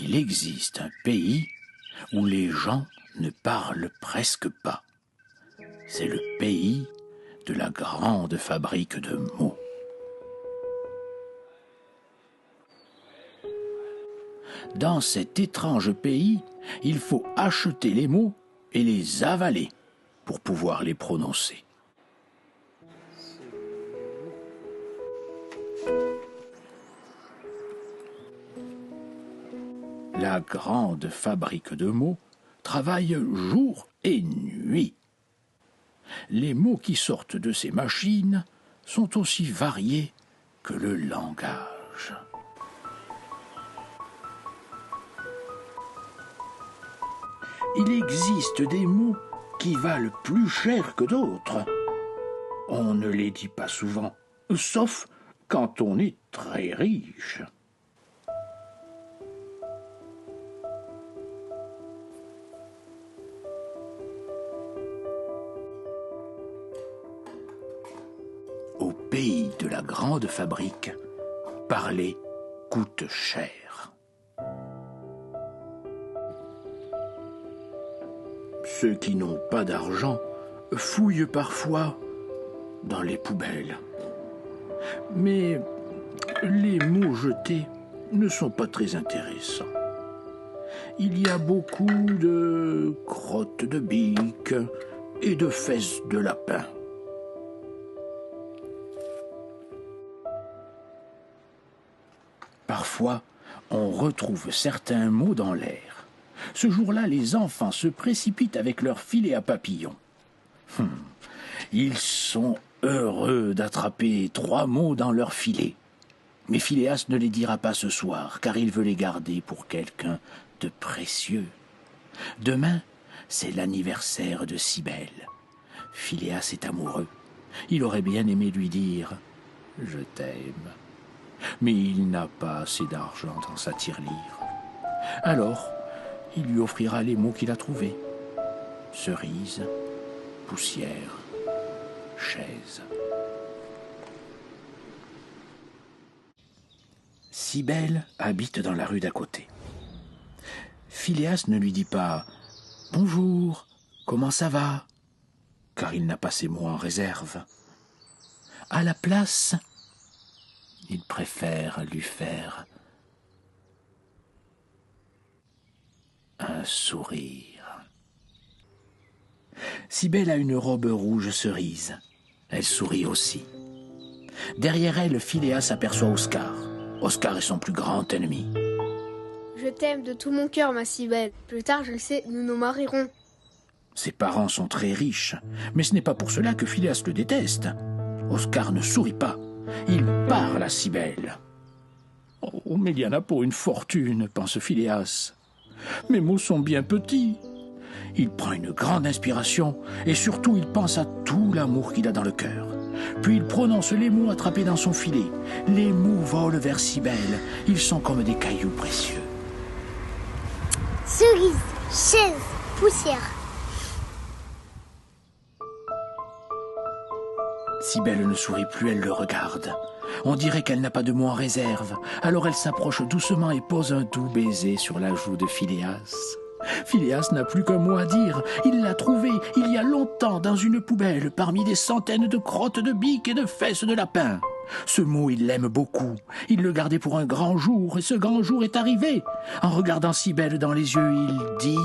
Il existe un pays où les gens ne parlent presque pas. C'est le pays de la grande fabrique de mots. Dans cet étrange pays, il faut acheter les mots et les avaler pour pouvoir les prononcer. La grande fabrique de mots travaille jour et nuit. Les mots qui sortent de ces machines sont aussi variés que le langage. Il existe des mots qui valent plus cher que d'autres. On ne les dit pas souvent, sauf quand on est très riche. Au pays de la grande fabrique, parler coûte cher. Ceux qui n'ont pas d'argent fouillent parfois dans les poubelles. Mais les mots jetés ne sont pas très intéressants. Il y a beaucoup de crottes de bique et de fesses de lapin. Parfois, on retrouve certains mots dans l'air. Ce jour-là, les enfants se précipitent avec leur filet à papillons. Ils sont heureux d'attraper 3 mots dans leur filet. Mais Philéas ne les dira pas ce soir, car il veut les garder pour quelqu'un de précieux. Demain, c'est l'anniversaire de Cybèle. Philéas est amoureux. Il aurait bien aimé lui dire « Je t'aime ». Mais il n'a pas assez d'argent dans sa tirelire. Alors, il lui offrira les mots qu'il a trouvés. Cerise, poussière, chaise. Cybèle habite dans la rue d'à côté. Philéas ne lui dit pas « Bonjour, comment ça va ?» car il n'a pas ces mots en réserve. À la place, il préfère lui faire un sourire. Cybèle a une robe rouge cerise. Elle sourit aussi. Derrière elle, Philéas aperçoit Oscar. Oscar est son plus grand ennemi. Je t'aime de tout mon cœur, ma Cybèle. Plus tard, je le sais, nous nous marierons. Ses parents sont très riches, mais ce n'est pas pour cela que Philéas le déteste. Oscar ne sourit pas. Il parle à Cybèle. « Oh, mais il y en a pour une fortune, pense Philéas. Mes mots sont bien petits. » Il prend une grande inspiration et surtout il pense à tout l'amour qu'il a dans le cœur. Puis il prononce les mots attrapés dans son filet. Les mots volent vers Cybèle. Ils sont comme des cailloux précieux. Cerise, chaise, poussière. Cybèle ne sourit plus, elle le regarde. On dirait qu'elle n'a pas de mots en réserve. Alors elle s'approche doucement et pose un doux baiser sur la joue de Philéas. Philéas n'a plus qu'un mot à dire. Il l'a trouvé il y a longtemps dans une poubelle parmi des centaines de crottes de bique et de fesses de lapin. Ce mot, il l'aime beaucoup. Il le gardait pour un grand jour et ce grand jour est arrivé. En regardant Cybèle dans les yeux, il dit...